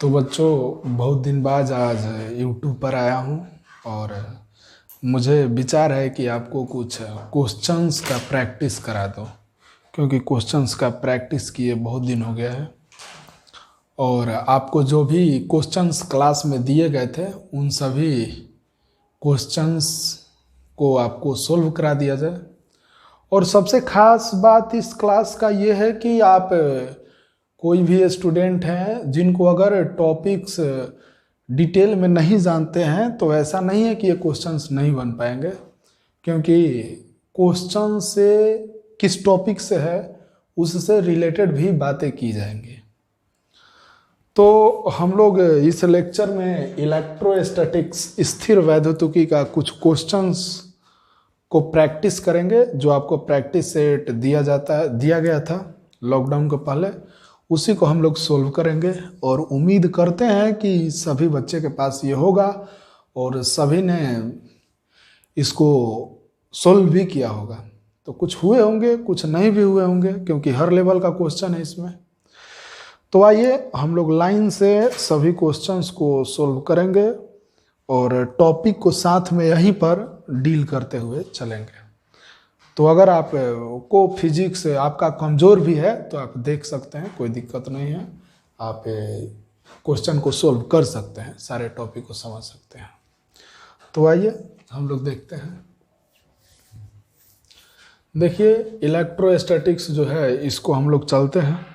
तो बच्चों, बहुत दिन बाद आज यूट्यूब पर आया हूँ और मुझे विचार है कि आपको कुछ क्वेश्चंस का प्रैक्टिस करा दो, क्योंकि क्वेश्चंस का प्रैक्टिस किए बहुत दिन हो गया है। और आपको जो भी क्वेश्चंस क्लास में दिए गए थे उन सभी क्वेश्चंस को आपको सोल्व करा दिया जाए। और सबसे खास बात इस क्लास का ये है कि आप कोई भी स्टूडेंट हैं जिनको अगर टॉपिक्स डिटेल में नहीं जानते हैं तो ऐसा नहीं है कि ये क्वेश्चंस नहीं बन पाएंगे, क्योंकि क्वेश्चन से किस टॉपिक से है उससे रिलेटेड भी बातें की जाएंगी। तो हम लोग इस लेक्चर में इलेक्ट्रोस्टैटिक्स स्थिर वैद्युतिकी का कुछ क्वेश्चंस को प्रैक्टिस करेंगे, जो आपको प्रैक्टिस सेट दिया गया था लॉकडाउन के पहले। उसी को हम लोग सोल्व करेंगे और उम्मीद करते हैं कि सभी बच्चे के पास ये होगा और सभी ने इसको सोल्व भी किया होगा। तो कुछ हुए होंगे, कुछ नहीं भी हुए होंगे, क्योंकि हर लेवल का क्वेश्चन है इसमें। तो आइए हम लोग लाइन से सभी क्वेश्चंस को सोल्व करेंगे और टॉपिक को साथ में यहीं पर डील करते हुए चलेंगे। तो अगर आप को फिजिक्स आपका कमज़ोर भी है तो आप देख सकते हैं, कोई दिक्कत नहीं है। आप क्वेश्चन को सोल्व कर सकते हैं, सारे टॉपिक को समझ सकते हैं। तो आइए हम लोग देखते हैं। देखिए, इलेक्ट्रोस्टैटिक्स जो है इसको हम लोग चलते हैं।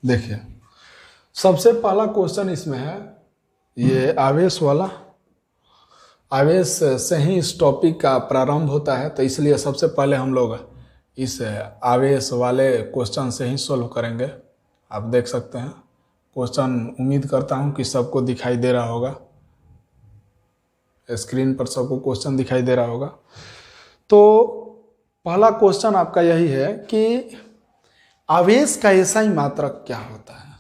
देखिए, सबसे पहला क्वेश्चन इसमें है ये आवेश वाला। आवेश से ही इस टॉपिक का प्रारंभ होता है, तो इसलिए सबसे पहले हम लोग इस आवेश वाले क्वेश्चन से ही सोल्व करेंगे। आप देख सकते हैं क्वेश्चन, उम्मीद करता हूं कि सबको दिखाई दे रहा होगा, स्क्रीन पर सबको क्वेश्चन दिखाई दे रहा होगा। तो पहला क्वेश्चन आपका यही है कि आवेश का एसआई मात्रक क्या होता है।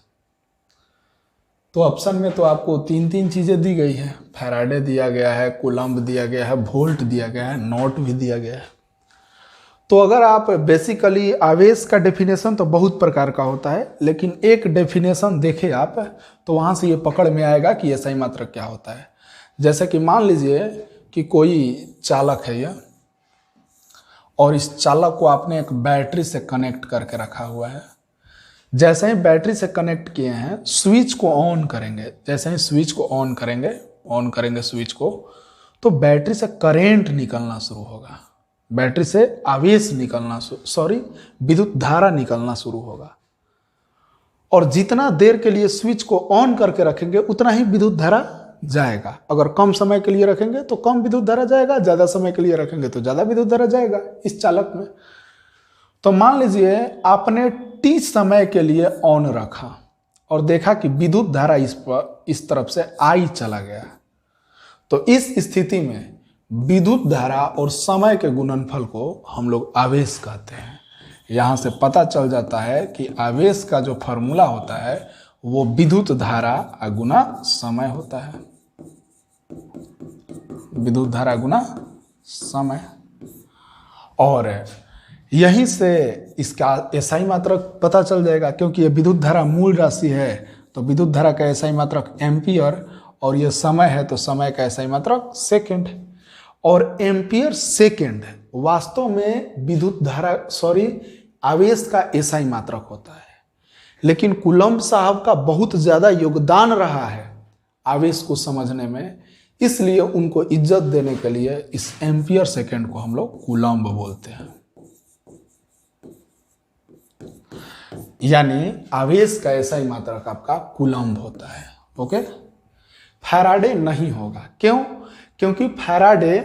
तो ऑप्शन में तो आपको तीन चीजें दी गई है। फैराडे दिया गया है, कूलम्ब दिया गया है, वोल्ट दिया गया है, नॉट भी दिया गया है। तो अगर आप बेसिकली आवेश का डेफिनेशन तो बहुत प्रकार का होता है, लेकिन एक डेफिनेशन देखें आप तो वहां से ये पकड़ में आएगा कि एसआई मात्रक क्या होता है। जैसे कि मान लीजिए कि कोई चालक है यह, और इस चालक को आपने एक बैटरी से कनेक्ट करके रखा हुआ है। जैसे ही बैटरी से कनेक्ट किए हैं, स्विच को ऑन करेंगे। जैसे ही स्विच को ऑन करेंगे स्विच को, तो बैटरी से करंट निकलना शुरू होगा, बैटरी से आवेश निकलना विद्युत धारा निकलना शुरू होगा। और जितना देर के लिए स्विच को ऑन करके रखेंगे उतना ही विद्युत धारा जाएगा। अगर कम समय के लिए रखेंगे तो कम विद्युत धारा जाएगा, ज्यादा समय के लिए रखेंगे तो ज्यादा विद्युत धारा जाएगा इस चालक में। तो मान लीजिए आपने टी समय के लिए ऑन रखा और देखा कि विद्युत धारा इस तरफ से आई चला गया। तो इस स्थिति में विद्युत धारा और समय के गुणनफल को हम लोग आवेश कहते हैं। यहां से पता चल जाता है कि आवेश का जो फॉर्मूला होता है वो विद्युत धारा गुना समय होता है, विद्युत धारा गुना समय। और यहीं से इसका एसआई मात्रक पता चल जाएगा, क्योंकि ये विद्युत धारा मूल राशि है तो विद्युत धारा का एसआई मात्रक एम्पियर, और ये समय है तो समय का एसआई मात्रक सेकंड। और एम्पियर सेकंड वास्तव में विद्युत धारा आवेश का एसआई मात्रक होता है। लेकिन कूलम्ब साहब का बहुत ज्यादा योगदान रहा है आवेश को समझने में, इसलिए उनको इज्जत देने के लिए इस एम्पियर सेकंड को हम लोग कूलम्ब बोलते हैं। यानी आवेश का एसआई मात्रक आपका कूलम्ब होता है। ओके, फैराडे नहीं होगा। क्यों? क्योंकि फैराडे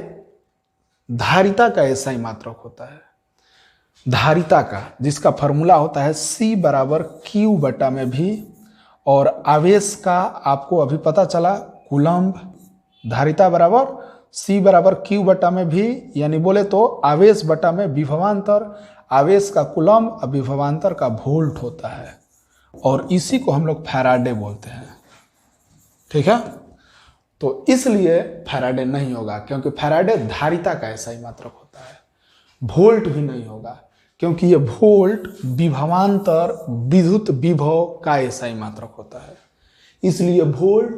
धारिता का एसआई मात्रक होता है, धारिता का, जिसका फॉर्मूला होता है C बराबर Q बटा में भी। और आवेश का आपको अभी पता चला, कूलम्ब, धारिता बराबर C बराबर Q बटा में भी, यानी बोले तो आवेश बटा में विभवांतर। आवेश का कूलम्ब और विभवांतर का वोल्ट होता है, और इसी को हम लोग फैराडे बोलते हैं। ठीक है। तो इसलिए फैराडे नहीं होगा, क्योंकि फैराडे धारिता का SI मात्रक होता है। वोल्ट भी नहीं होगा, क्योंकि ये वोल्ट विभवांतर विद्युत विभव का SI मात्रक होता है। इसलिए वोल्ट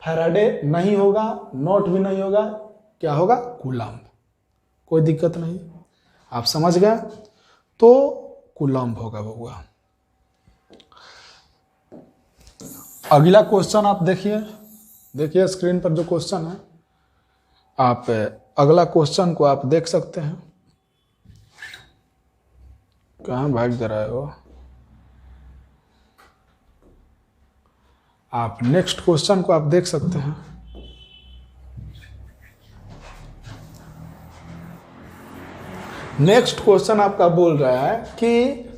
फैराडे नहीं होगा, नॉट भी नहीं होगा, क्या होगा? कूलम्ब। कोई दिक्कत नहीं, आप समझ गए? तो कूलम्ब होगा बउआ। अगला क्वेश्चन आप देखिए स्क्रीन पर जो क्वेश्चन है, आप अगला क्वेश्चन को आप देख सकते हैं। कहाँ भाग जा रहा है वो? आप नेक्स्ट क्वेश्चन को आप देख सकते हैं। नेक्स्ट क्वेश्चन आपका बोल रहा है कि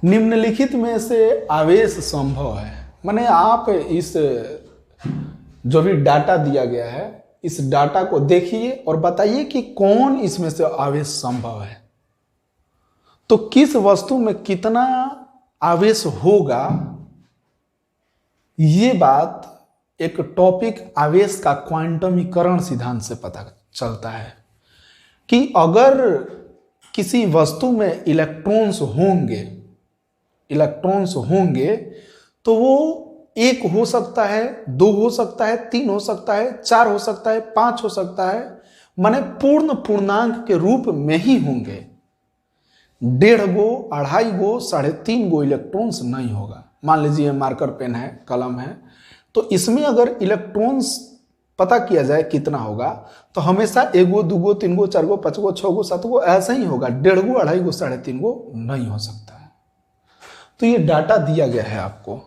निम्नलिखित में से आवेश संभव है। माने आप इस जो भी डाटा दिया गया है, इस डाटा को देखिए और बताइए कि कौन इसमें से आवेश संभव है। तो किस वस्तु में कितना आवेश होगा, ये बात एक टॉपिक आवेश का क्वांटमीकरण सिद्धांत से पता चलता है कि अगर किसी वस्तु में इलेक्ट्रॉन्स होंगे तो वो 1 हो सकता है, 2 हो सकता है, 3 हो सकता है, 4 हो सकता है, 5 हो सकता है, माने पूर्णांक के रूप में ही होंगे। 1.5 गो, 2.5 गो, 3.5 गो इलेक्ट्रॉन्स नहीं होगा। मान लीजिए मार्कर पेन है, कलम है, तो इसमें अगर इलेक्ट्रॉन्स पता किया जाए कितना होगा, तो हमेशा 1 गो, 2 गो, 3 गो, 4 गो, 5 गो, 6 गो, 7 गो ऐसा ही होगा। 1.5 गो, 2.5 गो, 3.5 गो नहीं हो सकता है। तो ये डाटा दिया गया है आपको,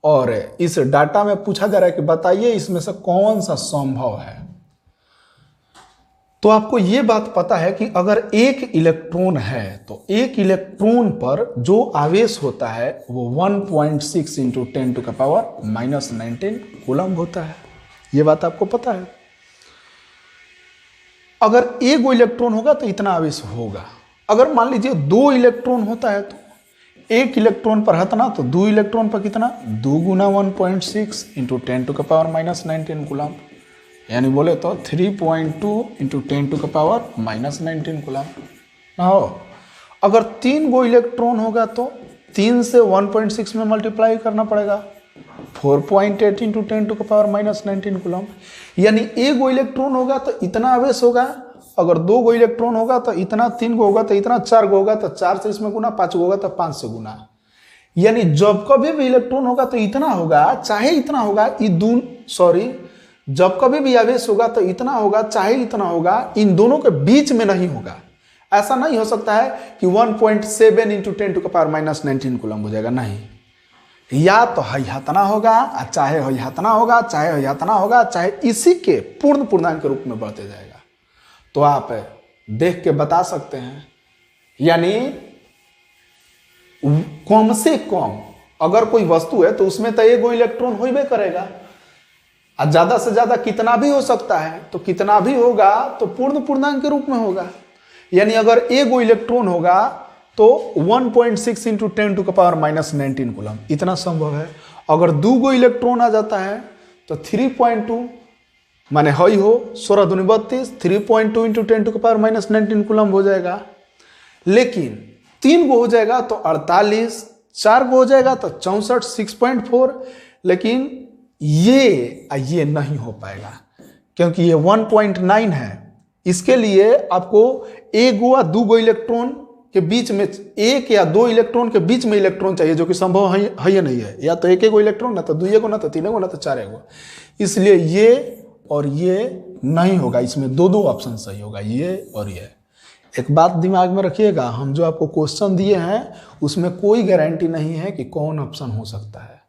और इस डाटा में पूछा जा रहा है कि बताइए इसमें से कौन सा संभव है। तो आपको ये बात पता है कि अगर एक इलेक्ट्रॉन है तो एक इलेक्ट्रॉन पर जो आवेश होता है वो 1.6 × 10⁻⁻19 कूलम्ब होता है। ये बात आपको पता है। अगर एक गो इलेक्ट्रॉन होगा तो इतना आवेश होगा। अगर मान लीजिए 2 इलेक्ट्रॉन होता है तो एक इलेक्ट्रॉन पर हतना, तो 2 इलेक्ट्रॉन पर कितना? 2 × 1.6 × 10⁻⁻19 कूलम्ब, यानी बोले तो 3.2 × 10⁻⁻19 कूलम्ब ना हो। अगर 3 गो इलेक्ट्रॉन होगा तो 3 से 1.6 में मल्टीप्लाई करना पड़ेगा, 4.8 × 10⁻⁻19 कूलम्ब, यानी 1 गो इलेक्ट्रॉन होगा तो इतना आवेश होगा। अगर 2 गो इलेक्ट्रॉन होगा तो इतना, 3 गो होगा तो इतना, 4 गो होगा तो 4 से इसमें गुना, 5 गो होगा तो 5 से गुना। यानी जब कभी भी इलेक्ट्रॉन होगा तो इतना होगा, चाहे इतना होगा। जब कभी भी आवेश होगा तो इतना होगा, चाहे इतना होगा, इन दोनों के बीच में नहीं होगा। ऐसा नहीं हो सकता है कि 1.7 × 10⁻⁻19 कूलम्ब हो जाएगा, नहीं। या तो हतना होगा, चाहे हतना होगा, चाहे हतना होगा, चाहे इसी के पूर्णांक के रूप में बढ़ते जाएगा। तो आप देख के बता सकते हैं, यानी कम से कम अगर कोई वस्तु है तो उसमें तो 1 गो इलेक्ट्रॉन होइबे करेगा, और ज्यादा से ज्यादा कितना भी हो सकता है, तो कितना भी होगा तो पूर्णांक के रूप में होगा। यानी अगर 1 गो इलेक्ट्रॉन होगा तो 1.6 × 10⁻⁻19 कूलम्ब, इतना संभव है। अगर 2 गो इलेक्ट्रॉन आ जाता है तो 3.2 माने हई हो 16 दूनी 32, 3.2 × 10⁻⁻19 कूलम्ब हो जाएगा। लेकिन 3 गो हो जाएगा तो 48, 4 गो हो जाएगा तो 64, 6.4। लेकिन ये नहीं हो पाएगा, क्योंकि ये 1.9 है। इसके लिए आपको 1 गो या 2 गो इलेक्ट्रॉन के बीच में, 1 या 2 इलेक्ट्रॉन के बीच में इलेक्ट्रॉन चाहिए, जो कि संभव है या नहीं है। या तो 1 गो इलेक्ट्रॉन, ना तो 2 गो, ना तो 3 गो, ना तो 4 गो। इसलिए ये और ये नहीं होगा, इसमें 2 ऑप्शन सही होगा, ये और ये। एक बात दिमाग में रखिएगा, हम जो आपको क्वेश्चन दिए हैं उसमें कोई गारंटी नहीं है कि कौन ऑप्शन हो सकता है।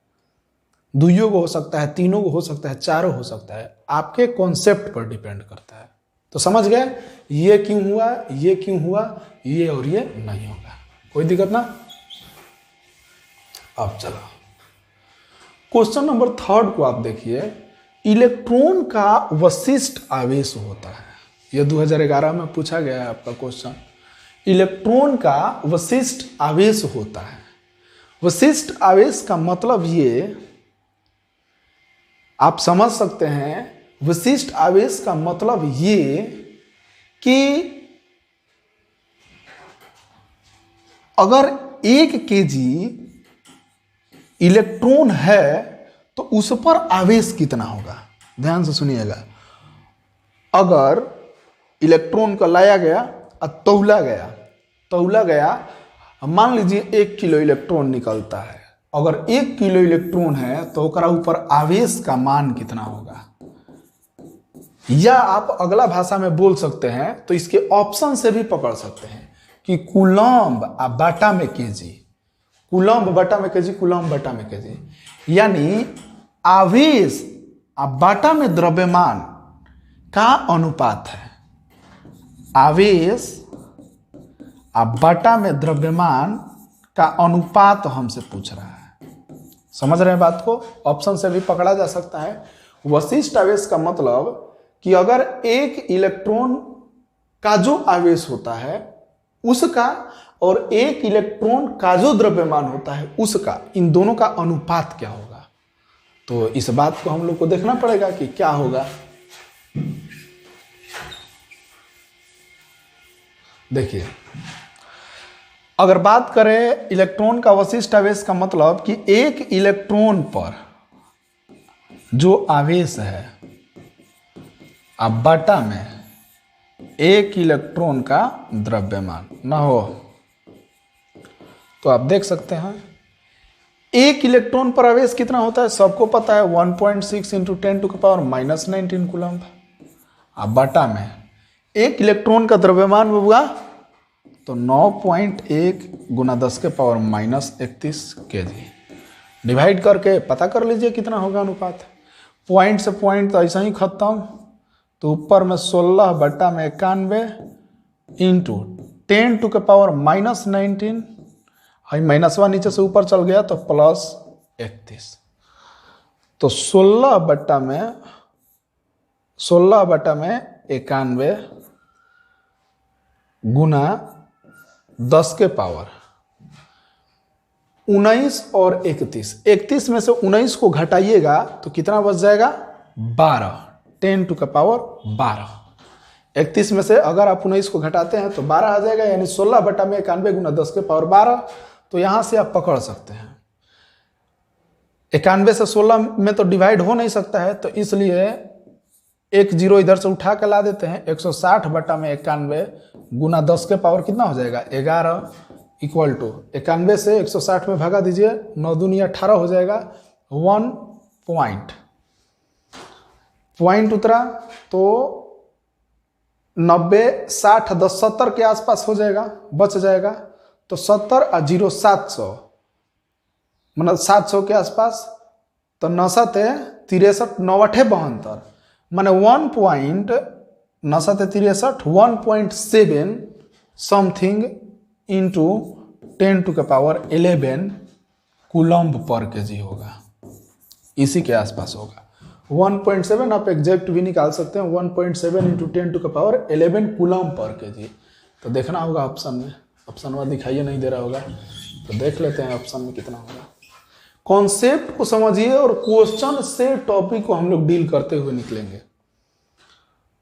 2 गो हो सकता है, 3 गो हो सकता है, 4 हो सकता है, आपके कॉन्सेप्ट पर डिपेंड करता है। तो समझ गए ये क्यों हुआ, ये क्यों हुआ, ये और ये नहीं होगा। कोई दिक्कत ना। अब चलो क्वेश्चन नंबर 3 को आप देखिए। इलेक्ट्रॉन का विशिष्ट आवेश होता है, यह 2011 में पूछा गया है आपका क्वेश्चन। इलेक्ट्रॉन का विशिष्ट आवेश होता है। विशिष्ट आवेश का मतलब ये आप समझ सकते हैं विशिष्ट आवेश का मतलब ये कि अगर 1 केजी इलेक्ट्रॉन है तो उस पर आवेश कितना होगा। ध्यान से सुनिएगा, अगर इलेक्ट्रॉन को लाया गया और तौला गया, मान लीजिए 1 किलो इलेक्ट्रॉन निकलता है, अगर 1 किलो इलेक्ट्रॉन है तो ओकरा ऊपर आवेश का मान कितना होगा। या आप अगला भाषा में बोल सकते हैं तो इसके ऑप्शन से भी पकड़ सकते हैं कि कूलम्ब बटा में केजी, कूलम्ब बटा में केजी, कूलम्ब बटा में केजी, यानी आवेश बटा में द्रव्यमान का अनुपात है। आवेश बटा में द्रव्यमान का अनुपात हमसे पूछ रहा है। समझ रहे हैं बात को, ऑप्शन से भी पकड़ा जा सकता है। विशिष्ट आवेश का मतलब कि अगर 1 इलेक्ट्रॉन का जो आवेश होता है उसका और 1 इलेक्ट्रॉन का जो द्रव्यमान होता है उसका, इन दोनों का अनुपात क्या होगा। तो इस बात को हम लोग को देखना पड़ेगा कि क्या होगा। देखिए, अगर बात करें इलेक्ट्रॉन का विशिष्ट आवेश का मतलब कि 1 इलेक्ट्रॉन पर जो आवेश है अब बटा में 1 इलेक्ट्रॉन का द्रव्यमान ना हो, तो आप देख सकते हैं 1 इलेक्ट्रॉन पर आवेश कितना होता है, सबको पता है 1.6 इंटू 10⁻⁻19 कूलम्ब। अब बटा में 1 इलेक्ट्रॉन का द्रव्यमान होगा तो 9.1 गुना 10⁻31 केजी। डिवाइड करके पता कर लीजिए कितना होगा अनुपात। पॉइंट से पॉइंट तो ऐसा ही खत्म, तो ऊपर में 16 बटा में 91 इंटू 10⁻⁻19, माइनसवा नीचे से ऊपर चल गया तो +31, तो 16 बटा में 91 गुना 10⁻19 और 31 में से 19 को घटाइएगा तो कितना बच जाएगा 12, 10⁻12। 31 में से अगर आप 19 को घटाते हैं तो 12 आ जाएगा, यानी 16 बटा में 91 गुना 10⁻12। तो यहां से आप पकड़ सकते हैं 91 से 16 में तो डिवाइड हो नहीं सकता है, तो इसलिए एक जीरो इधर से उठा के ला देते हैं। 160 बटा में 91 गुना 10 के पावर कितना हो जाएगा 11 इक्वल टू 91 से 160 में भगा दीजिए, 9 दूनी 18 हो जाएगा। 1 पॉइंट उतरा तो 90, 60, 10, 70 के आसपास हो जाएगा, बच जाएगा। तो 70 और 0 700, मतलब 700 के आसपास। तो 9 7 63, 9 8 72, माने 1.7 समथिंग इंटू 10⁻11 कूलम्ब पर केजी होगा, इसी के आसपास होगा। 1.7 आप एग्जैक्ट भी निकाल सकते हैं, 1.7 इंटू 10⁻11 कूलम्ब पर केजी। तो देखना होगा ऑप्शन में, ऑप्शन वह दिखाइए नहीं दे रहा होगा, तो देख लेते हैं ऑप्शन में कितना होगा। कॉन्सेप्ट को समझिए और क्वेश्चन से टॉपिक को हम लोग डील करते हुए निकलेंगे।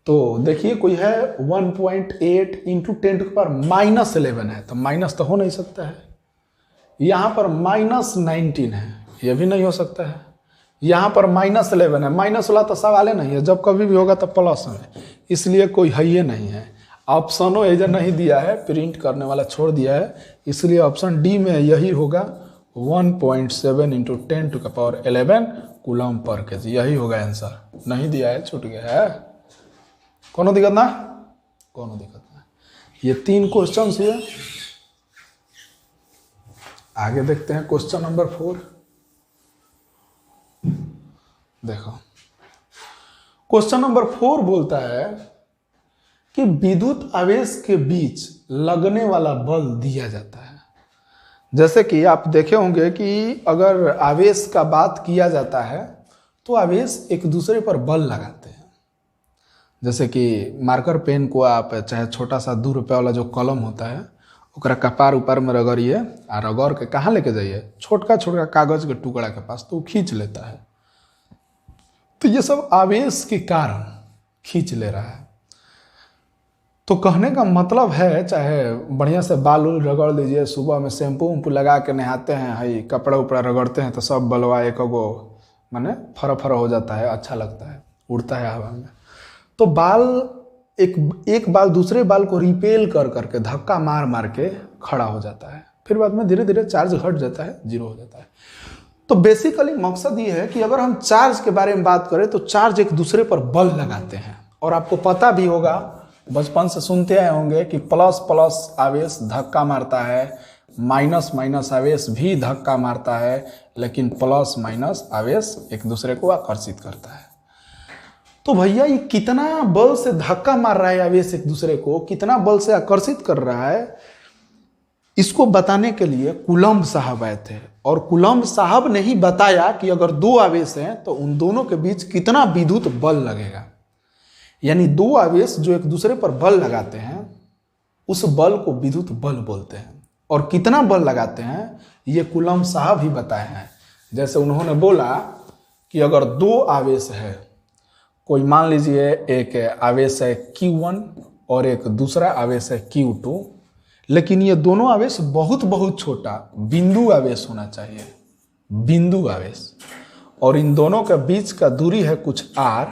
तो देखिए कोई है 1.8 इंटू 10⁻11 है, तो माइनस तो हो नहीं सकता है। यहाँ पर -19 है, यह भी नहीं हो सकता है। यहाँ पर -11 है, माइनस वाला तो सवाल नहीं है, जब कभी भी होगा तो प्लस है, इसलिए कोई है ये नहीं है। ऑप्शनों एजर नहीं दिया है, प्रिंट करने वाला छोड़ दिया है, इसलिए ऑप्शन डी में यही होगा 1.7 इंटू 10⁻11 कूलम्ब पर केजी, यही होगा आंसर। नहीं दिया है, छूट गया है, कोनो दिक्कत ना, कोनो दिक्कत ना। ये 3 क्वेश्चन हुए। आगे देखते हैं क्वेश्चन नंबर 4। देखो क्वेश्चन नंबर 4 बोलता है कि विद्युत आवेश के बीच लगने वाला बल दिया जाता है। जैसे कि आप देखे होंगे कि अगर आवेश का बात किया जाता है तो आवेश एक दूसरे पर बल लगाते हैं। जैसे कि मार्कर पेन को आप चाहे छोटा सा 2 रुपये वाला जो कलम होता है ओकरा कपार ऊपर में रगड़िए और रगड़ के कहाँ लेके जाइए, छोटका छोटका कागज के टुकड़ा के पास, तो वो खींच लेता है। तो ये सब आवेश के कारण खींच ले रहा है। तो कहने का मतलब है, चाहे बढ़िया से बाल उल रगड़ लीजिए, सुबह में शैम्पू वम्पू लगा के नहाते हैं, हाई कपड़ा उपड़ा रगड़ते हैं, तो सब बलवा एक गो माने फर हो जाता है, अच्छा लगता है, उड़ता है हवा में। तो बाल एक बाल दूसरे बाल को रिपेल कर करके धक्का मार मार के खड़ा हो जाता है, फिर बाद में धीरे धीरे चार्ज घट जाता है, जीरो हो जाता है। तो बेसिकली मकसद ये है कि अगर हम चार्ज के बारे में बात करें तो चार्ज एक दूसरे पर बल लगाते हैं। और आपको पता भी होगा, बचपन से सुनते आए होंगे कि प्लस प्लस आवेश धक्का मारता है, माइनस माइनस आवेश भी धक्का मारता है, लेकिन प्लस माइनस आवेश एक दूसरे को आकर्षित करता है। तो भैया ये कितना बल से धक्का मार रहा है आवेश एक दूसरे को, कितना बल से आकर्षित कर रहा है, इसको बताने के लिए कूलम्ब साहब आए थे। और कूलम्ब साहब ने ही बताया कि अगर दो आवेश हैं तो उन दोनों के बीच कितना विद्युत बल लगेगा। यानी दो आवेश जो एक दूसरे पर बल लगाते हैं, उस बल को विद्युत बल बोलते हैं। और कितना बल लगाते हैं ये कूलम्ब साहब ही बताए हैं। जैसे उन्होंने बोला कि अगर दो आवेश है, कोई मान लीजिए एक आवेश है Q1 और एक दूसरा आवेश है Q2, लेकिन ये दोनों आवेश बहुत बहुत छोटा बिंदु आवेश होना चाहिए, बिंदु आवेश, और इन दोनों के बीच का दूरी है कुछ r,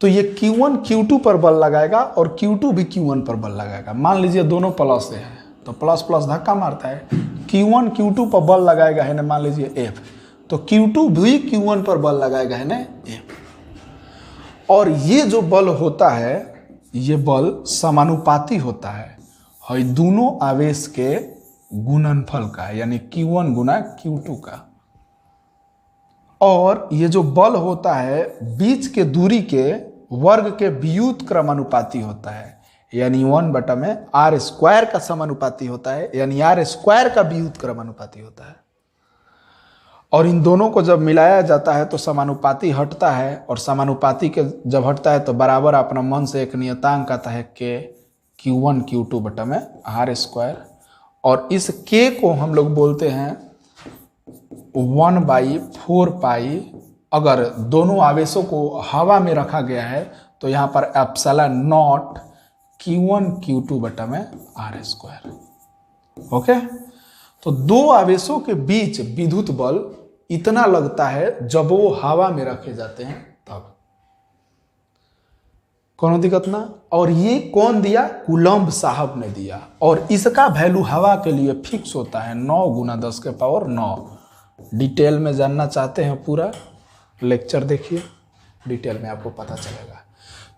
तो ये Q1 Q2 पर बल लगाएगा और Q2 भी Q1 पर बल लगाएगा। मान लीजिए दोनों प्लस से है तो प्लस प्लस धक्का मारता है, Q1 Q2 पर बल लगाएगा है ना, मान लीजिए F, तो Q2 भी Q1 पर बल लगाएगा है ना F। और ये जो बल होता है, ये बल समानुपाती होता है दोनों आवेश के गुणनफल का, यानी Q1 गुना Q2 का। और ये जो बल होता है बीच के दूरी के वर्ग के व्युत क्रमानुपाती होता है, यानी 1 में r स्क्वायर का समानुपाती होता है, यानी r स्क्वायर का व्युत क्रमानुपाती होता है। और इन दोनों को जब मिलाया जाता है तो समानुपाती हटता है, और समानुपाती के जब हटता है तो बराबर अपना मन से एक नियतांक आता है Q1 Q2 में r स्क्वायर। और इस k को हम लोग बोलते हैं 1/4 पाई। अगर दोनों आवेशों को हवा में रखा गया है तो यहाँ पर एप्सिलॉन नॉट Q1 Q2 में r स्क्वायर। ओके, तो दो आवेशों के बीच विद्युत बल इतना लगता है जब वो हवा में रखे जाते हैं तब। कौन दिक्कत ना। और ये कौन दिया? कूलम्ब साहब ने दिया। और इसका वैल्यू हवा के लिए फिक्स होता है 9 × 10⁹। डिटेल में जानना चाहते हैं पूरा लेक्चर देखिए, डिटेल में आपको पता चलेगा।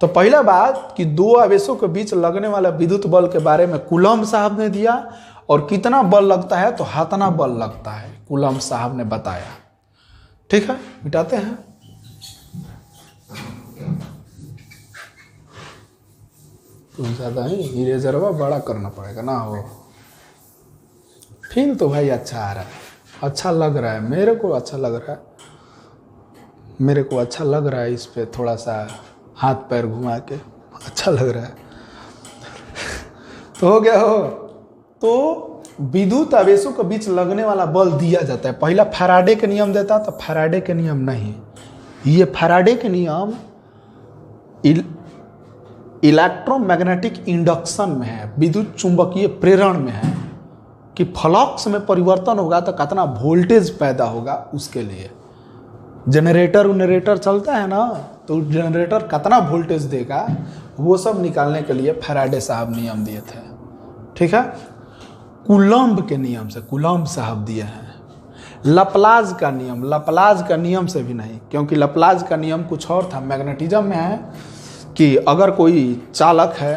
तो पहला बात कि दो आवेशों के बीच लगने वाला विद्युत बल के बारे में कूलम्ब साहब ने दिया, और कितना बल लगता है तो हाथना बल लगता है, कूलम्ब साहब ने बताया। ठीक है, मिटाते हैं। कुछ ज़्यादा ही इरेजरवा बड़ा करना पड़ेगा ना हो। फील तो भाई अच्छा आ रहा है, अच्छा लग रहा है, मेरे को अच्छा लग रहा है, मेरे को अच्छा लग रहा है। इस पे थोड़ा सा हाथ पैर घुमा के अच्छा लग रहा है। तो हो गया हो। तो विद्युत आवेशों के बीच लगने वाला बल दिया जाता है। पहला फैराडे के नियम देता, तो फैराडे के नियम नहीं, ये फैराडे के नियम इलेक्ट्रोमैग्नेटिक इंडक्शन में है, विद्युत चुंबकीय प्रेरण में है, कि फ्लक्स में परिवर्तन होगा तो कितना वोल्टेज पैदा होगा, उसके लिए जनरेटर चलता है ना, तो जनरेटर कितना वोल्टेज देगा वो सब निकालने के लिए फैराडे साहब नियम दिए थे। ठीक है, कूलम्ब के नियम से कूलम्ब साहब दिए हैं। लपलाज का नियम, लपलाज का नियम से भी नहीं, क्योंकि लपलाज का नियम कुछ और था। मैग्नेटिज्म में है कि अगर कोई चालक है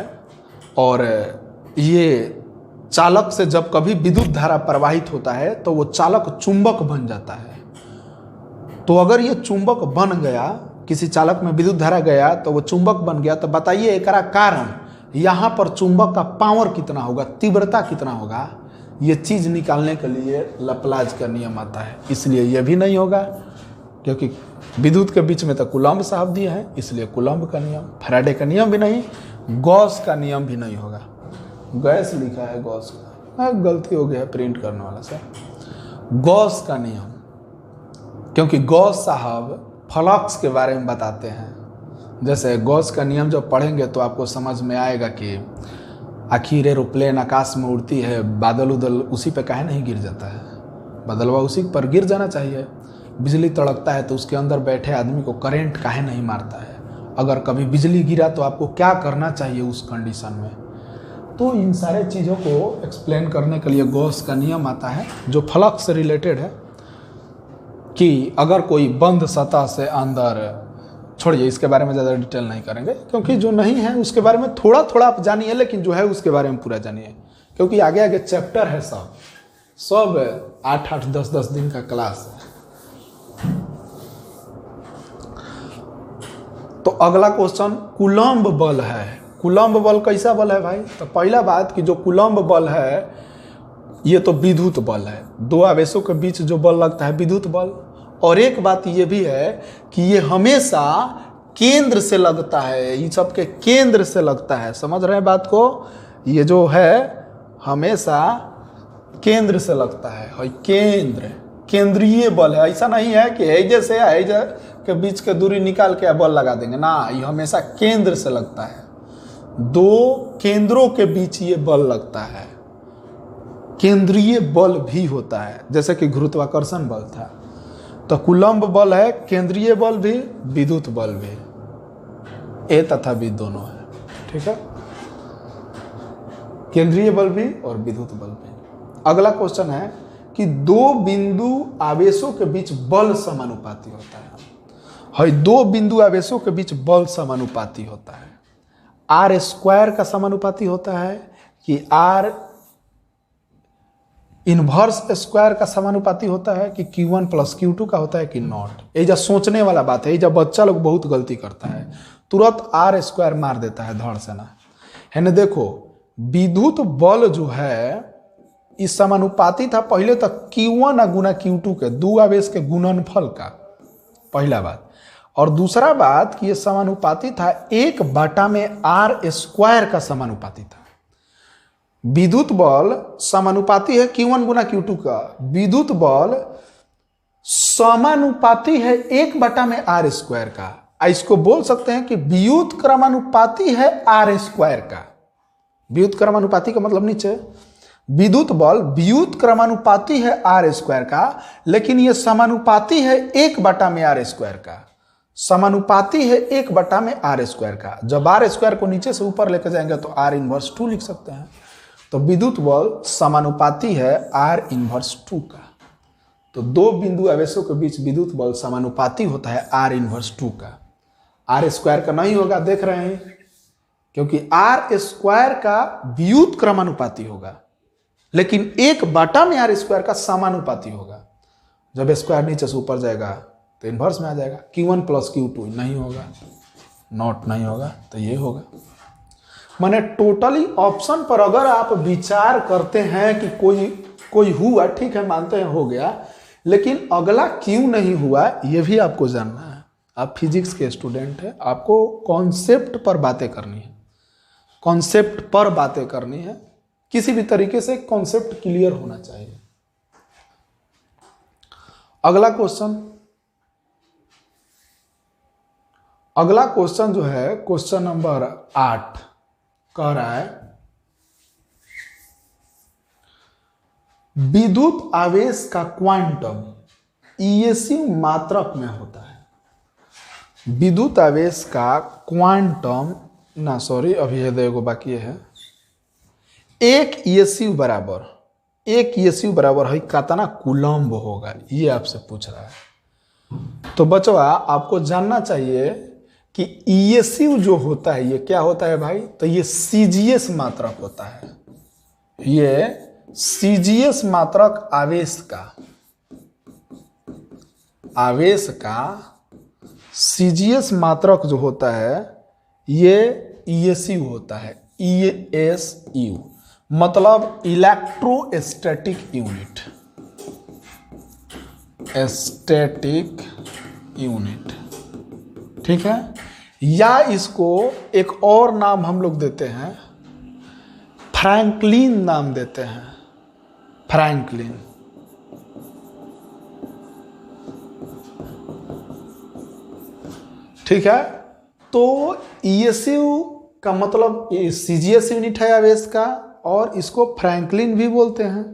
और ये चालक से जब कभी विद्युत धारा प्रवाहित होता है तो वो चालक चुंबक बन जाता है। तो अगर ये चुंबक बन गया, किसी चालक में विद्युत धारा गया तो वो चुंबक बन गया, तो बताइए एकरा कारण यहाँ पर चुंबक का पावर कितना होगा, तीव्रता कितना होगा, ये चीज़ निकालने के लिए लपलाज का नियम आता है। इसलिए ये भी नहीं होगा, क्योंकि विद्युत के बीच में तो कूलम्ब साहब दिए हैं, इसलिए कूलम्ब का नियम। फैराडे का नियम भी नहीं, गॉस का नियम भी नहीं होगा। गैस लिखा है गॉस का, गलती हो गया प्रिंट करने वाला से। गॉस का नियम, क्योंकि गॉस साहब फ्लक्स के बारे में बताते हैं। जैसे गॉस का नियम जब पढ़ेंगे तो आपको समझ में आएगा कि आखिर एरोप्लेन आकाश में उड़ती है, बादल उदल उसी पे काहे नहीं गिर जाता है, बदलवा उसी पर गिर जाना चाहिए। बिजली तड़कता है तो उसके अंदर बैठे आदमी को करंट काहे नहीं मारता है। अगर कभी बिजली गिरा तो आपको क्या करना चाहिए उस कंडीशन में। तो इन सारे चीज़ों को एक्सप्लेन करने के लिए गॉस का नियम आता है जो फ्लक्स से रिलेटेड है कि अगर कोई बंद सतह से अंदर, छोड़िए इसके बारे में ज़्यादा डिटेल नहीं करेंगे क्योंकि जो नहीं है उसके बारे में थोड़ा थोड़ा आप जानिए, लेकिन जो है उसके बारे में पूरा जानिए क्योंकि आगे आगे चैप्टर है, सब 8-8 10-10 दिन का क्लास है। तो अगला क्वेश्चन कूलम्ब बल है। कूलम्ब बल कैसा बल है भाई? तो पहला बात कि जो कूलम्ब बल है ये तो विद्युत बल है, दो आवेशों के बीच जो बल लगता है विद्युत बल। और एक बात ये भी है कि ये हमेशा केंद्र से लगता है, इन सब के केंद्र से लगता है। समझ रहे हैं बात को? ये जो है हमेशा केंद्र से लगता है, केंद्र, केंद्रीय बल है। ऐसा नहीं है कि हैजे से हैजे के बीच के दूरी निकाल के बल लगा देंगे ना, ये हमेशा केंद्र से लगता है। दो केंद्रों के बीच ये बल लगता है। केंद्रीय बल भी होता है जैसे कि गुरुत्वाकर्षण बल था। तो कूलम्ब बल है केंद्रीय बल भी, विद्युत बल भी, ए तथा बी दोनों है। ठीक है, केंद्रीय बल भी और विद्युत बल भी। अगला क्वेश्चन है कि दो बिंदु आवेशों के बीच बल समानुपाती होता है। दो बिंदु आवेशों के बीच बल समानुपाती होता है। आर स्क्वायर का समानुपाती होता है कि आर इनवर्स स्क्वायर का समानुपाती होता है कि Q1 + Q2 का होता है कि नॉट। ये जब सोचने वाला बात है, जब बच्चा लोग बहुत गलती करता है, तुरंत आर स्क्वायर मार देता है धड़ से ना है ना। देखो विद्युत बल जो है इस समानुपाती था पहले तक Q1 गुना Q2 के, दो आवेश के गुणनफल का, पहला बात। और दूसरा बात कि ये समानुपाती था 1/r² का समानुपाती था। विद्युत बल समानुपाती है Q1 गुना Q2 का, विद्युत बल समानुपाती है 1/r² का। इसको बोल सकते हैं कि विद्युत क्रमानुपाती है r² का। विद्युत क्रमानुपाती का मतलब नीचे, विद्युत बल विद्युत क्रमानुपाती है r² का, लेकिन यह समानुपाती है 1/r² का। समानुपाती है 1/r² का। जब r² को नीचे से ऊपर लेकर जाएंगे तो r इनवर्स 2 लिख सकते हैं। तो विद्युत बल समानुपाती है r इनवर्स 2 का। तो दो बिंदु आवेशों के बीच विद्युत बल समानुपाती होता है r इनवर्स 2 का। r² का नहीं होगा, देख रहे हैं, क्योंकि r² का विद्युत क्रमानुपाती होगा, लेकिन 1/r² का समानुपाती होगा। जब स्क्वायर नीचे से ऊपर जाएगा तो इन्वर्स में आ जाएगा। Q1 + Q2 नहीं होगा, नॉट नहीं होगा, तो ये होगा। माने टोटली ऑप्शन पर अगर आप विचार करते हैं कि कोई हुआ, ठीक है मानते हैं हो गया, लेकिन अगला क्यों नहीं हुआ ये भी आपको जानना है। आप फिजिक्स के स्टूडेंट हैं, आपको कॉन्सेप्ट पर बातें करनी है, कॉन्सेप्ट पर बातें करनी है। किसी भी तरीके से कॉन्सेप्ट क्लियर होना चाहिए। अगला क्वेश्चन जो है क्वेश्चन नंबर 8 कह रहा है विद्युत आवेश का क्वांटम ईएसयू मात्रक में होता है। विद्युत आवेश का क्वांटम ना, सॉरी अभी है देखो बाकी है। एक ईएसयू बराबर है कितना कूलम्ब होगा, ये आपसे पूछ रहा है। तो बच्चों आपको जानना चाहिए कि ईएसयू जो होता है ये क्या होता है भाई? तो ये सीजीएस मात्रक होता है। ये सीजीएस मात्रक आवेश का सीजीएस मात्रक जो होता है ये ईएसयू होता है। ईएसयू मतलब इलेक्ट्रोस्टैटिक यूनिट, ठीक है। या इसको एक और नाम हम लोग देते हैं, फ्रैंकलिन नाम देते हैं। फ्रैंकलिन ठीक है। तो ईएसयू का मतलब सीजीएस यूनिट है आवेश का, और इसको फ्रैंकलिन भी बोलते हैं।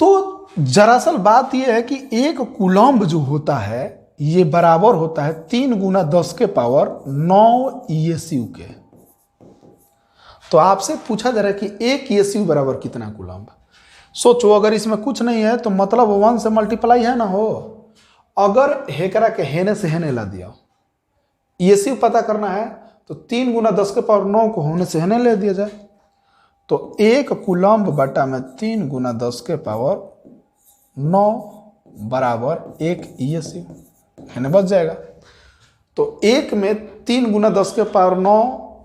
तो दरअसल बात यह है कि एक कूलम्ब जो होता है ये बराबर होता है 3 गुना 10 के पावर 9 ईएसयू के। तो आपसे पूछा जा रहा है कि एक ईएसयू बराबर कितना कूलम्ब। सोचो, अगर इसमें कुछ नहीं है तो मतलब 1 से मल्टीप्लाई है ना हो। अगर हेकरा के हेने से हेने ला दिया, ईएसयू पता करना है तो 3 गुना 10 के पावर 9 को होने से हेने ले दिया जाए, तो एक कूलम्ब बटा में 3 गुना 10 के पावर 9 बराबर 1 ईएसयू हेने बच जाएगा। तो एक में 3 गुना 10 के पावर 9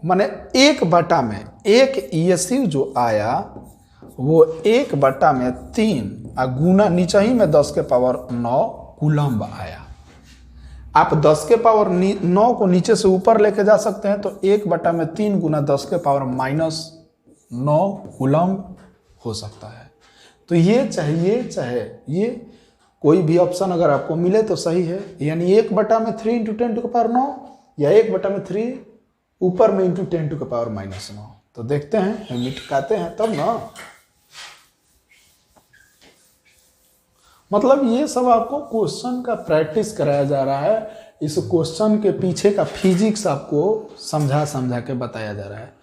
माने 1 बटा में 1 ईएसयू जो आया वो 1 बटा में 3 और गुना नीचे ही में 10 के पावर 9 कूलम्ब आया। आप 10 के पावर 9 को नीचे से ऊपर लेके जा सकते हैं, तो 1 बटा में 3 गुना 10 के पावर -9 कूलम्ब हो सकता है। तो ये चाहे ये कोई भी ऑप्शन अगर आपको मिले तो सही है, यानी 1 बटा में 3 × 10 टू द पावर 9 या 1 बटा में 3 ऊपर में × 10 टू द पावर -9। तो देखते हैं, मिटकाते हैं तब ना। मतलब ये सब आपको क्वेश्चन का प्रैक्टिस कराया जा रहा है। इस क्वेश्चन के पीछे का फिजिक्स आपको समझा के बताया जा रहा है।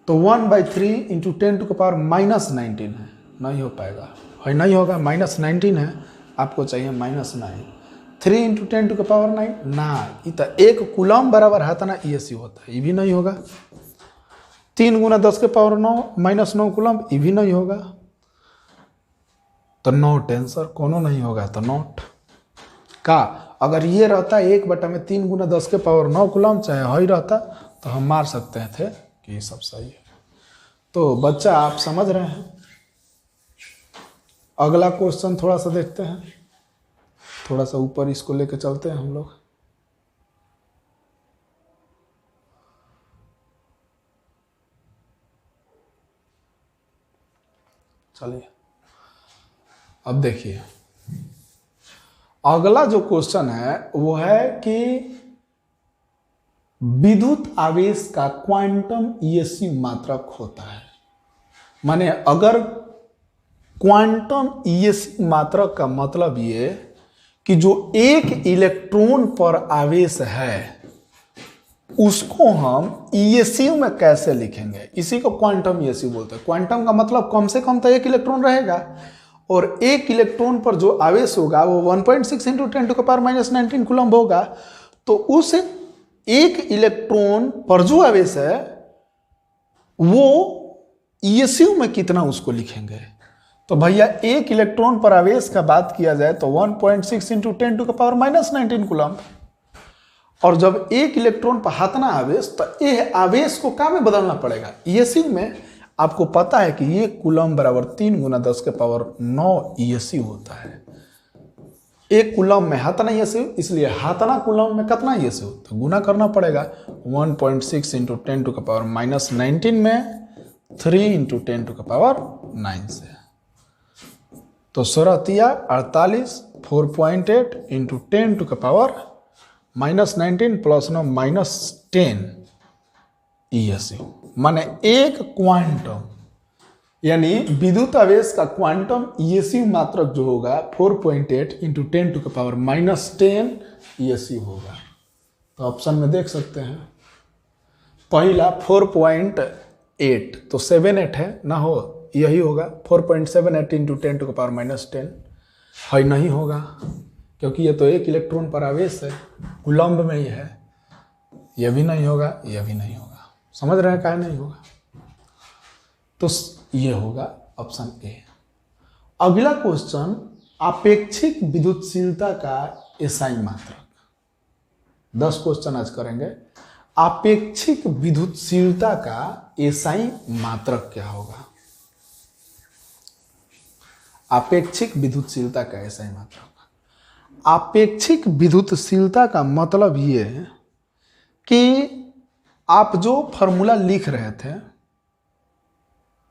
तो 1/3 × 10 टू द पावर -19 है, नहीं हो पाएगा, नहीं होगा। -19 है, आपको चाहिए -9। 3 × 10 टू द पावर 9 ना, इतना 1 कूलम्ब बराबर है ना ईएसयू होता है, ये भी नहीं होगा। 3 गुना 10 के पावर 9 -9 कूलम्ब, ये भी नहीं होगा। तो नोट आंसर कोनो नहीं होगा, तो नोट का अगर ये रहता 1 बटा में 3 गुना 10 के पावर 9 कूलम्ब चाहे हई रहता तो हम मार सकते थे कि ये सब सही है। तो बच्चा आप समझ रहे हैं। अगला क्वेश्चन थोड़ा सा देखते हैं, थोड़ा सा ऊपर इसको लेके चलते हैं हम लोग। चलिए अब देखिए, अगला जो क्वेश्चन है वो है कि विद्युत आवेश का क्वांटम ईएसयू मात्रक होता है। माने अगर क्वांटम ईएसयू मात्रक का मतलब ये कि जो एक इलेक्ट्रॉन पर आवेश है उसको हम ईएसयू में कैसे लिखेंगे, इसी को क्वांटम ईएसयू बोलते हैं। क्वांटम का मतलब कम से कम तो 1 इलेक्ट्रॉन रहेगा, और 1 इलेक्ट्रॉन पर जो आवेश होगा वो 1.6 × 10 टू द पावर -19 कूलम्ब होगा। तो उस 1 इलेक्ट्रॉन पर जो आवेश है वो ईएसयू में कितना उसको लिखेंगे। तो भैया 1 इलेक्ट्रॉन पर आवेश का बात किया जाए तो 1.6 × 10 टू द पावर -19 कूलम्ब, और जब 1 इलेक्ट्रॉन पर हाथना आवेश तो ये आवेश को क्या में बदलना पड़ेगा, ईएसयू में। आपको पता है कि ये कूलम्ब बराबर 3 गुना 10 के पावर 9 ईएसयू होता है। 1 कूलम्ब में हाथना ईएसयू, इसलिए हाथना कूलम्ब में कितना ईएसयू, तो गुना करना पड़ेगा 1.6 × 10 टू द पावर -19 में 3 × 10 टू द पावर 9 से। तो 16 48 4.8 × 10 टू द पावर -19 + 9 -10 ईएसयू। माने एक क्वांटम यानी विद्युत आवेश का क्वांटम ईएसयू मात्रक जो होगा 4.8 × 10 टू द पावर -10 ईएसयू होगा। तो ऑप्शन में देख सकते हैं, पहला 4.8 तो 78 है ना, हो यही होगा 4.78 × 10 टू द पावर -10 है, नहीं होगा क्योंकि ये तो 1 इलेक्ट्रॉन पर आवेश है, कूलम्ब में ही है। यह भी नहीं होगा, यह भी नहीं होगा। समझ रहे हैं क्या नहीं होगा। तो ये होगा ऑप्शन ए। अगला क्वेश्चन, आपेक्षिक विद्युतशीलता का एसआई मात्रक। 10 क्वेश्चन आज करेंगे। आपेक्षिक विद्युतशीलता का एसआई मात्रक क्या होगा। आपेक्षिक विद्युतशीलता का एसआई मात्रक, आपेक्षिक विद्युतशीलता का मतलब ये है कि आप जो फॉर्मूला लिख रहे थे,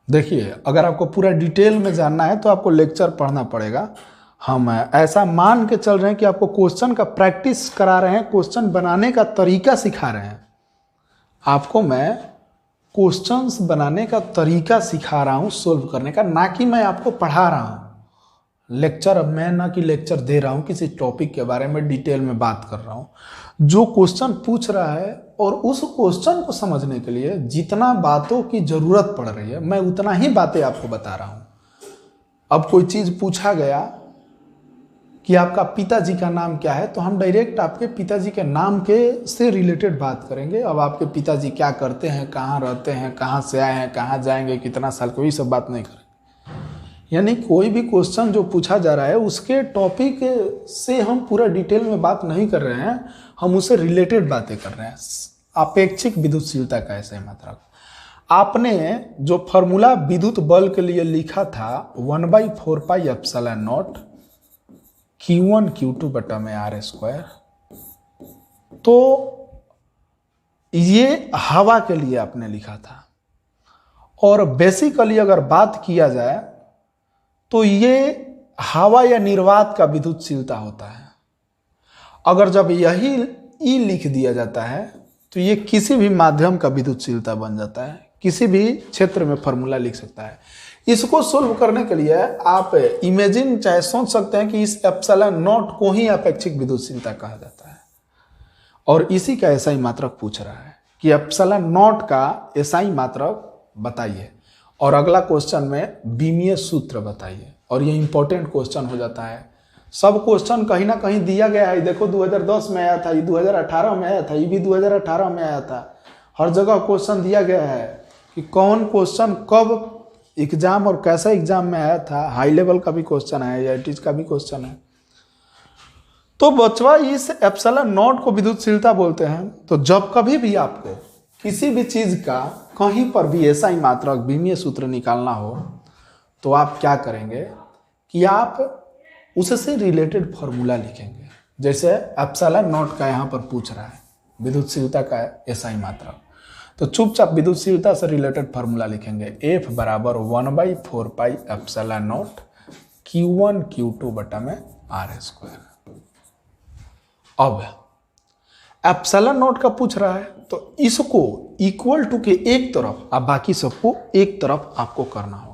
देखिए अगर आपको पूरा डिटेल में जानना है तो आपको लेक्चर पढ़ना पड़ेगा। हम ऐसा मान के चल रहे हैं कि आपको क्वेश्चन का प्रैक्टिस करा रहे हैं, क्वेश्चन बनाने का तरीका सिखा रहे हैं। आपको मैं क्वेश्चंस बनाने का तरीका सिखा रहा हूँ, सोल्व करने का, ना कि मैं आपको पढ़ा रहा हूँ लेक्चर। अब मैं ना कि लेक्चर दे रहा हूँ किसी टॉपिक के बारे में डिटेल में बात कर रहा हूँ। जो क्वेश्चन पूछ रहा है और उस क्वेश्चन को समझने के लिए जितना बातों की जरूरत पड़ रही है, मैं उतना ही बातें आपको बता रहा हूँ। अब कोई चीज पूछा गया कि आपका पिताजी का नाम क्या है, तो हम डायरेक्ट आपके पिताजी के नाम के से रिलेटेड बात करेंगे। अब आपके पिताजी क्या करते हैं, कहाँ रहते हैं, कहाँ से आए हैं, कहाँ जाएंगे, कितना साल, कोई सब बात नहीं करेंगे। यानी कोई भी क्वेश्चन जो पूछा जा रहा है उसके टॉपिक से हम पूरा डिटेल में बात नहीं कर रहे हैं, हम उससे रिलेटेड बातें कर रहे हैं। अपेक्षिक विद्युतशीलता का ऐसा ही मात्रक। आपने जो फॉर्मूला विद्युत बल के लिए लिखा था 1/4πε0 Q1 Q2 बटा में R स्क्वायर, तो ये हवा के लिए आपने लिखा था। और बेसिकली अगर बात किया जाए तो ये हवा या निर्वात का विद्युतशीलता होता है। अगर जब यही ई लिख दिया जाता है तो ये किसी भी माध्यम का विद्युतशीलता बन जाता है, किसी भी क्षेत्र में फॉर्मूला लिख सकता है। इसको सोल्व करने के लिए आप इमेजिन चाहे सोच सकते हैं कि इस एप्सिलॉन नॉट को ही अपेक्षिक विद्युतशीलता कहा जाता है। और इसी का एसआई मात्रक पूछ रहा है कि एप्सिलॉन नॉट का एसआई मात्रक बताइए, और अगला क्वेश्चन में बीमीय सूत्र बताइए। और ये इंपॉर्टेंट क्वेश्चन हो जाता है। सब क्वेश्चन कहीं ना कहीं दिया गया है। देखो 2010 में आया था, ये 2018 में आया था, ये भी 2018 में आया था। हर जगह क्वेश्चन दिया गया है कि कौन क्वेश्चन कब एग्जाम और कैसा एग्जाम में आया था। हाई लेवल का भी क्वेश्चन है, आईआईटी का भी क्वेश्चन है। तो बचवा इस एप्सिलॉन नॉट को विद्युतशीलता बोलते हैं। तो जब कभी भी आपको किसी भी चीज का कहीं पर भी ऐसा ही मात्रक बीमीय सूत्र निकालना हो तो आप क्या करेंगे कि आप उससे रिलेटेड फॉर्मूला लिखेंगे। जैसे एप्सिलॉन नॉट का यहाँ पर पूछ रहा है विद्युतशीलता का ऐसा ही मात्रक, तो चुपचाप विद्युतशीलता से रिलेटेड फॉर्मूला लिखेंगे। F बराबर 1/4πε0 Q1 Q2 बटा में R स्क्वायर। अब एप्सिलॉन नॉट का पूछ रहा है तो इसको इक्वल टू के एक तरफ, अब बाकी सबको एक तरफ आपको करना होगा।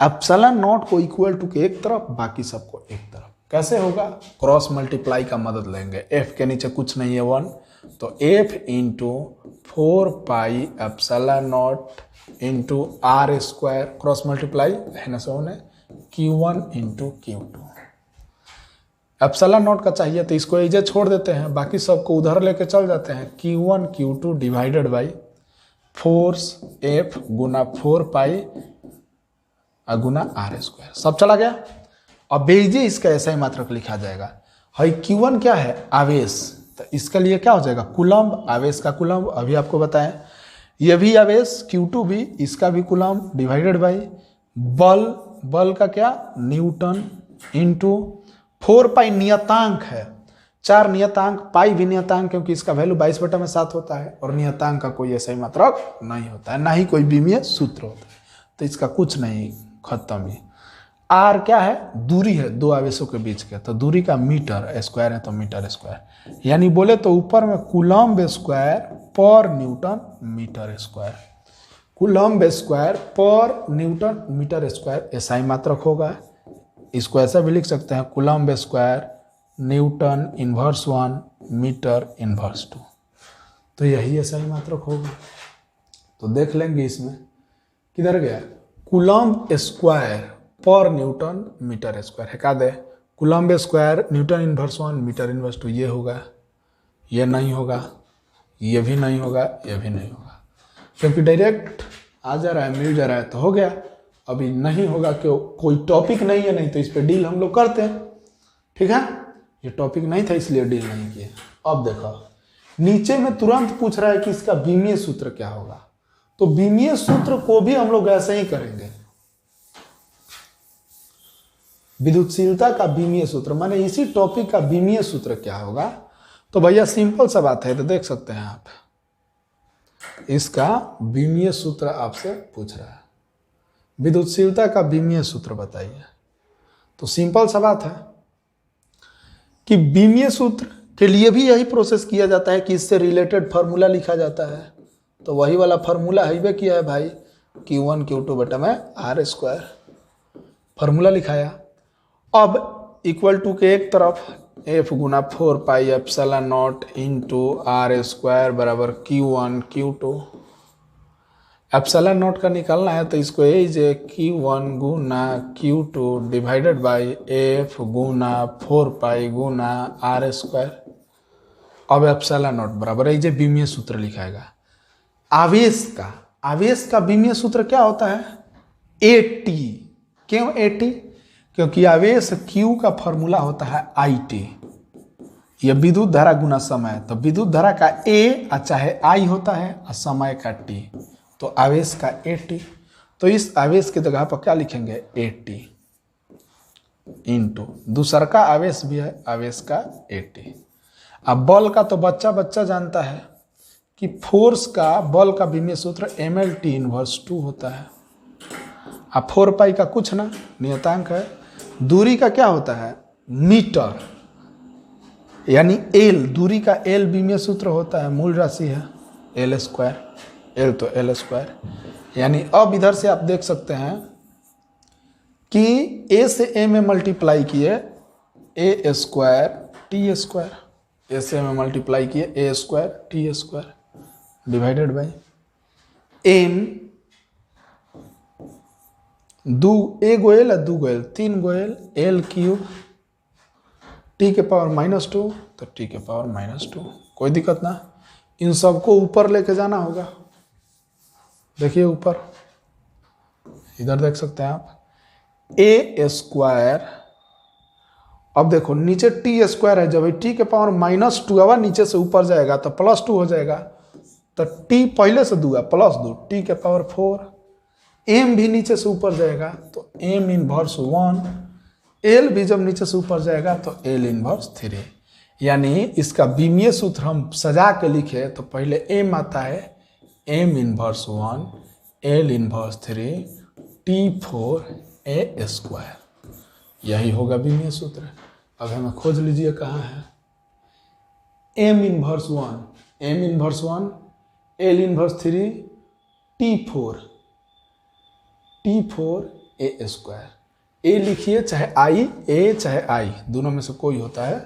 एप्सिलॉन नॉट को इक्वल टू के एक तरफ, बाकी सबको एक तरफ। कैसे होगा? क्रॉस मल्टीप्लाई का मदद लेंगे। F के नीचे कुछ नहीं है 1, तो F into 4πε0 into R square, cross multiply है ना, सो ने Q1 into Q2। Epsilon not का चाहिए तो इसको इजे छोड़ देते हैं, बाकी सबको उधर लेके चल जाते हैं। Q1 Q2 divided by 4F गुना 4π गुना R स्क्वायर, सब चला गया। अब बेइजे इसका ऐसा ही मात्रक लिखा जाएगा। हाई Q1 क्या है? आवेश। तो इसके लिए क्या हो जाएगा? कूलम्ब, आवेश का कूलम्ब, अभी आपको बताएं। ये भी आवेश Q2 भी, इसका भी कूलम्ब डिवाइडेड बाई बल, बल का क्या? न्यूटन इंटू 4π नियतांक है, 4 नियतांक, पाई भी नियतांक क्योंकि इसका वैल्यू 22/7 होता है, और नियतांक का कोई ऐसा ही मात्रक नहीं होता है, ना ही कोई बीमीय सूत्र होता है। तो इसका कुछ नहीं, खत्म ही। आर क्या है? दूरी है दो आवेशों के बीच के, तो दूरी का मीटर स्क्वायर है तो मीटर स्क्वायर, यानी बोले तो ऊपर में कूलम्ब स्क्वायर पर newton metre square, coulomb square पर न्यूटन मीटर स्क्वायर ऐसा ही मात्रक होगा। इसको ऐसा भी लिख सकते हैं, coulomb square newton inverse 1 metre inverse 2, तो यही ऐसा ही मात्रक होगा। तो देख लेंगे इसमें किधर गया? कूलम्ब स्क्वायर पर न्यूटन मीटर स्क्वायर है, का दे coulomb square newton inverse 1 metre inverse 2, ये होगा, ये नहीं होगा, ये भी नहीं होगा, ये भी नहीं होगा, क्योंकि डायरेक्ट आ जा रहा है, मिल जा रहा है तो हो गया। अभी नहीं होगा क्यों? कोई टॉपिक नहीं है, नहीं तो इस पे डील हम लोग करते हैं, ठीक है। ये टॉपिक नहीं था इसलिए डील नहीं किए। अब देखो नीचे में तुरंत पूछ रहा है कि इसका बीमीय सूत्र क्या होगा, तो बीमीय सूत्र को भी हम लोग ऐसे ही करेंगे। विद्युतशीलता का बीमीय सूत्र माने इसी टॉपिक का बीमीय सूत्र क्या होगा, तो भैया सिंपल सा बात है, तो देख सकते हैं आप, इसका बीमीय सूत्र आपसे पूछ रहा है, विद्युतशीलता का बीमीय सूत्र बताइए। तो सिंपल सा बात है कि बीमीय सूत्र के लिए भी यही प्रोसेस किया जाता है कि इससे रिलेटेड फार्मूला लिखा जाता है। तो वही वाला फार्मूला है किया है भाई, Q1 Q2 बटा में R² फार्मूला लिखाया। अब इक्वल टू के एक तरफ F Guna 4 pi epsilon not into R² बराबर Q1 Q2। एप्सिलॉन नॉट का निकालना है तो इसको Q1 Guna Q2 divided by F Guna 4 pi Guna R²। अब एप्सिलॉन नॉट बराबर बीमीय सूत्र लिखाएगा। आवेश का बीमीय सूत्र क्या होता है? AT। क्यों AT? क्योंकि आवेश Q का फॉर्मूला होता है IT। यह विद्युत धारा गुना समय, तो विद्युत धारा का A चाहे I होता है और समय का T, तो आवेश का AT। तो इस आवेश की जगह पर क्या लिखेंगे? AT इंटू दूसरा का आवेश भी है, आवेश का AT। अब बल का तो बच्चा जानता है कि फोर्स का, बल का विमीय सूत्र MLT इनवर्स 2 होता है। अब 4 पाई का कुछ ना, नियतांक है। दूरी का क्या होता है? मीटर, यानी L, दूरी का L विमीय सूत्र होता है, मूल राशि है L²। L तो L², यानी अब इधर से आप देख सकते हैं कि A से A में मल्टीप्लाई किए A² T², A से A में मल्टीप्लाई किए A² T² divided by M, एक गो L है, 2 गो L, 3 गो L, L³ T के पावर -2, तो T के पावर -2। कोई दिक्कत ना, इन सबको ऊपर लेके जाना होगा। देखिए ऊपर, इधर देख सकते हैं आप A²। अब देखो नीचे T² है, जब T के पावर -2 आवा नीचे से ऊपर जाएगा तो +2 हो जाएगा, तो T पहले से 2 है, +2, T के पावर 4। M भी नीचे से ऊपर जाएगा तो M इनवर्स 1। L भी जब नीचे से ऊपर जाएगा तो L इनवर्स 3। यानी इसका विमीय सूत्र हम सजा के लिखे तो पहले M आता है M inverse 1, L inverse 3, T4 A²। यही होगा विमीय सूत्र। अब हमें खोज लीजिए कहाँ है। M inverse 1, M inverse 1, L inverse 3, T4 A²। A लिखिए, चाहे I, A चाहे I, दोनों में से कोई होता है।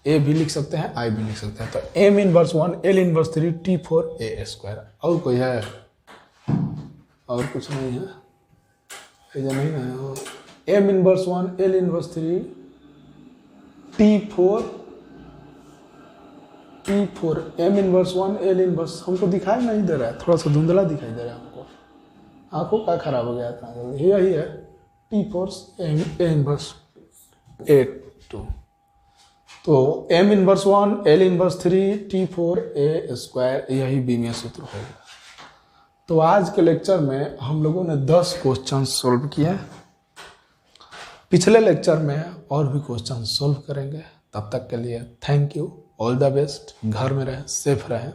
A भी लिख सकते हैं, I भी लिख सकते हैं। तो M inverse 1, L inverse 3, T4 A²। और कोई है? और कुछ नहीं है, ऐसा नहीं है। M inverse 1, L inverse 3, T4 M inverse 1, L inverse, हमको दिखाई नहीं दे रहा है, थोड़ा सा धुंधला दिखाई दे रहा है हमको, आंखों का खराब हो गया था। यही है T4 A इनवर्स 8 2। तो M inverse 1, L inverse 3, T4 A², यही विमीय सूत्र होगा। तो आज के लेक्चर में हम लोगों ने 10 क्वेश्चन सोल्व किए। पिछले लेक्चर में और भी क्वेश्चन सोल्व करेंगे। तब तक के लिए thank you, all the best. घर में रहें, सेफ रहें।